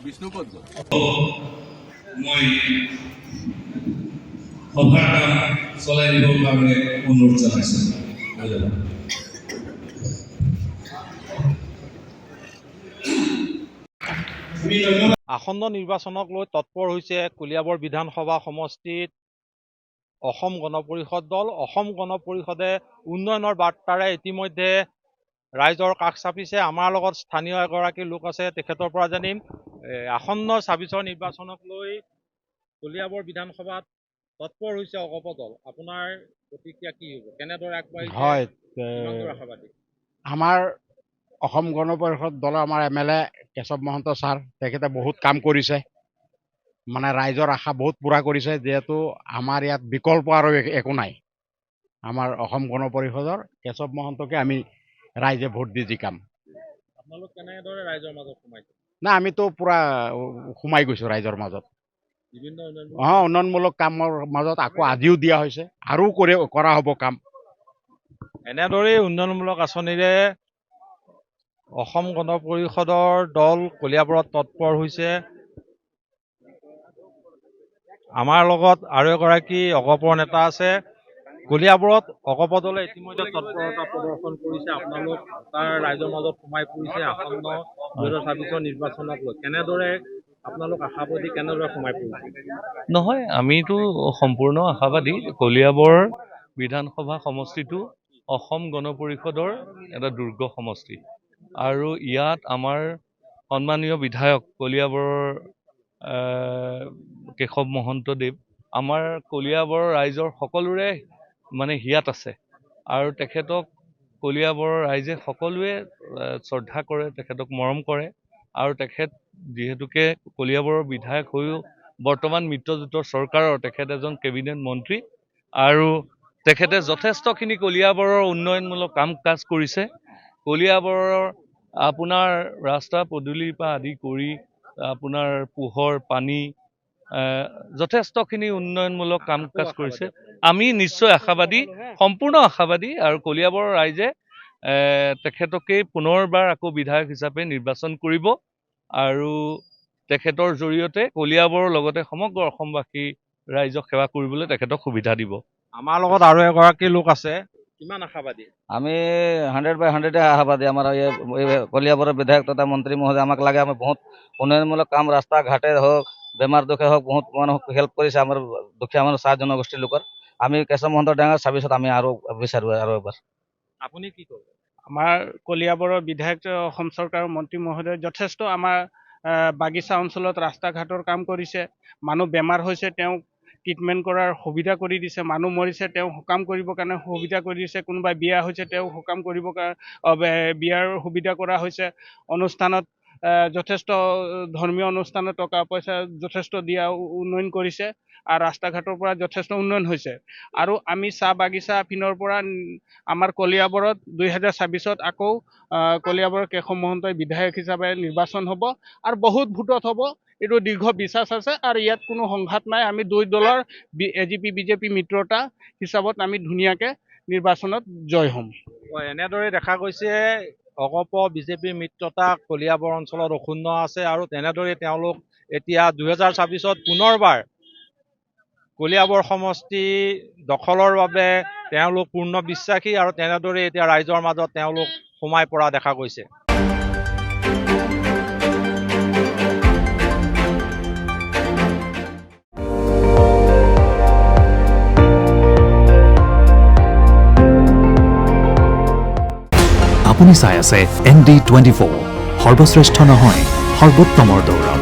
বিষ্ণুপদ মই সভাৰ কাম চলাই নিবৰ কাৰণে অনুৰোধ জনাইছোঁ। আসন্ন নিৰ্বাচনক লৈ তৎপৰ হৈছে কলিয়াবৰ বিধানসভা সমষ্টিত অসম গণ পৰিষদ দল। অসম গণ পৰিষদে উন্নয়নৰ বাৰ্তাৰে ইতিমধ্যে ৰাইজৰ কাষ চাপিছে। আমাৰ লগত স্থানীয় এগৰাকী লোক আছে, তেখেতৰ পৰা জানিম আসন্ন ২৬ৰ নিৰ্বাচনক লৈ কলিয়াবৰ বিধানসভাত তৎপৰ হৈছে অগপ দল। আপোনাৰ প্ৰতিক্ৰিয়া কি হ'ব? কেনেদৰে আগবাঢ়িছে? হয়, আশাবাদী আমাৰ অসম গণ পৰিষদ দলৰ আমাৰ MLA কেশৱ মহন্ত ছাৰ, তেখেতে বহুত কাম কৰিছে, মানে ৰাইজৰ আশা বহুত পূৰা কৰিছে। যিহেতু আমাৰ ইয়াত বিকল্প আৰু একো নাই। আমাৰ অসম গণ পৰিষদৰ কেশৱ মহন্তকে আমি ৰাইজে ভোট দি জিকাম। আপোনালোক কেনেদৰে ৰাইজৰ মাজত সোমাইছে? না, আমিতো পূৰা সোমাই গৈছোঁ ৰাইজৰ মাজত। বিভিন্ন উন্নয়নমূলক কামৰ মাজত আকৌ আজিও দিয়া হৈছে, আৰু কৰা হ'ব কাম। এনেদৰেই উন্নয়নমূলক আঁচনিৰে অসম গণ পৰিষদৰ দল কলিয়াবৰত তৎপৰ হৈছে। আমাৰ লগত আৰু এগৰাকী অগপৰ নেতা আছে। কলিয়াবৰত অগপ দলে ইতিমধ্যে তৎপৰতা প্ৰদৰ্শন কৰিছে। আপোনালোক তাৰ ৰাইজৰ মাজত সোমাই পৰিছে আসন্ন ২০২৬ নিৰ্বাচনক লৈ। কেনেদৰে আপোনালোক আশাবাদী, কেনেদৰে সোমাই পৰিছে? নহয়, আমিতো সম্পূৰ্ণ আশাবাদী। কলিয়াবৰ বিধানসভা সমষ্টিটো অসম গণ পৰিষদৰ এটা দুৰ্গ সমষ্টি, আৰু ইয়াত আমাৰ সন্মানীয় বিধায়ক কলিয়াবৰৰ কেশৱ মহন্তদেৱ আমাৰ কলিয়াবৰৰ ৰাইজৰ সকলোৰে মানে হিয়াত আছে, আৰু তেখেতক কলিয়াবৰৰ ৰাইজে সকলোৱে শ্ৰদ্ধা কৰে, তেখেতক মৰম কৰে। আৰু তেখেত যিহেতুকে কলিয়াবৰৰ বিধায়ক হৈও বৰ্তমান মিত্ৰজোঁটৰ চৰকাৰৰ তেখেত এজন কেবিনেট মন্ত্ৰী, আৰু তেখেতে যথেষ্টখিনি কলিয়াবৰৰ উন্নয়নমূলক কাম কাজ কৰিছে। কলিয়াবৰৰ আপোনাৰ ৰাস্তা পদূলিৰ পৰা আদি কৰি আপোনাৰ পোহৰ, পানী, যথেষ্টখিনি উন্নয়নমূলক কাম কাজ কৰিছে। আমি নিশ্চয় আশাবাদী, সম্পূৰ্ণ আশাবাদী, আৰু কলিয়াবৰৰ ৰাইজে তেখেতকেই পুনৰবাৰ আকৌ বিধায়ক হিচাপে নিৰ্বাচন কৰিব, আৰু তেখেতৰ জৰিয়তে কলিয়াবৰৰ লগতে সমগ্ৰ অসমবাসী ৰাইজক সেৱা কৰিবলৈ তেখেতক সুবিধা দিব। আমাৰ লগত আৰু এগৰাকী লোক আছে, কিমান আশাবাদী? আমি 100/100 আশাবাদী। আমাৰ কলিয়াবৰৰ বিধায়ক তথা মন্ত্ৰী মহোদয় আমাক লাগে। আমি বহুত উন্নয়নমূলক কাম, ৰাস্তা ঘাটে হওক, বেমাৰ দুখে হওক, বহুত মানুহক হেল্প কৰিছে আমাৰ দুখীয়া মানুহ, চাহ জনগোষ্ঠীৰ লোকৰ। আমি কেশৱ মহন্ত ডাঙৰ ২৬ত আমি আৰু বিচাৰোঁ আৰু এবাৰ। আপুনি কি কয়? আমাৰ কলিয়াবৰৰ বিধায়ক অসম চৰকাৰৰ মন্ত্ৰী মহোদয় যথেষ্ট আমাৰ বাগিচা অঞ্চলত ৰাস্তা ঘাটৰ কাম কৰিছে। মানুহ বেমাৰ হৈছে, তেওঁ ট্ৰিটমেণ্ট কৰাৰ সুবিধা কৰি দিছে। মানুহ মৰিছে, তেওঁ সকাম কৰিবৰ কাৰণে সুবিধা কৰি দিছে। কোনোবাই বিয়া হৈছে, তেওঁ সকাম কৰিবৰ কাৰণে বিয়াৰ সুবিধা কৰা হৈছে। অনুষ্ঠানত যথেষ্ট ধৰ্মীয় অনুষ্ঠানত টকা পইচা যথেষ্ট দিয়া উন্নয়ন কৰিছে, আৰু ৰাস্তা ঘাটৰ পৰা যথেষ্ট উন্নয়ন হৈছে। আৰু আমি চাহ বাগিচা পিনৰ পৰা আমাৰ কলিয়াবৰত ২০২৬ত আকৌ কলিয়াবৰৰ কেশৱ মহন্তই বিধায়ক হিচাপে নিৰ্বাচন হ'ব, আৰু বহুত ভোটত হ'ব, এইটো দীৰ্ঘ বিশ্বাস আছে। আৰু ইয়াত কোনো সংঘাত নাই। আমি দুই দলৰ AGP BJP মিত্ৰতা হিচাপত আমি ধুনীয়াকৈ নিৰ্বাচনত জয় হ'ম। এনেদৰে দেখা গৈছে অগপ বিজেপিৰ মিত্ৰতা কলিয়াবৰ অঞ্চলত অক্ষুণ্ণ আছে, আৰু তেনেদৰে তেওঁলোক এতিয়া ২০২৬ত পুনৰবাৰ কলিয়াবৰ সমষ্টি দখলৰ বাবে তেওঁলোক পূৰ্ণ বিশ্বাসী, আৰু তেনেদৰে এতিয়া ৰাইজৰ মাজত তেওঁলোক সোমাই পৰা দেখা গৈছে। আপুনি চাই আছে ND24, সৰ্বশ্ৰেষ্ঠ নহয়, সৰ্বোত্তমৰ দৌৰত।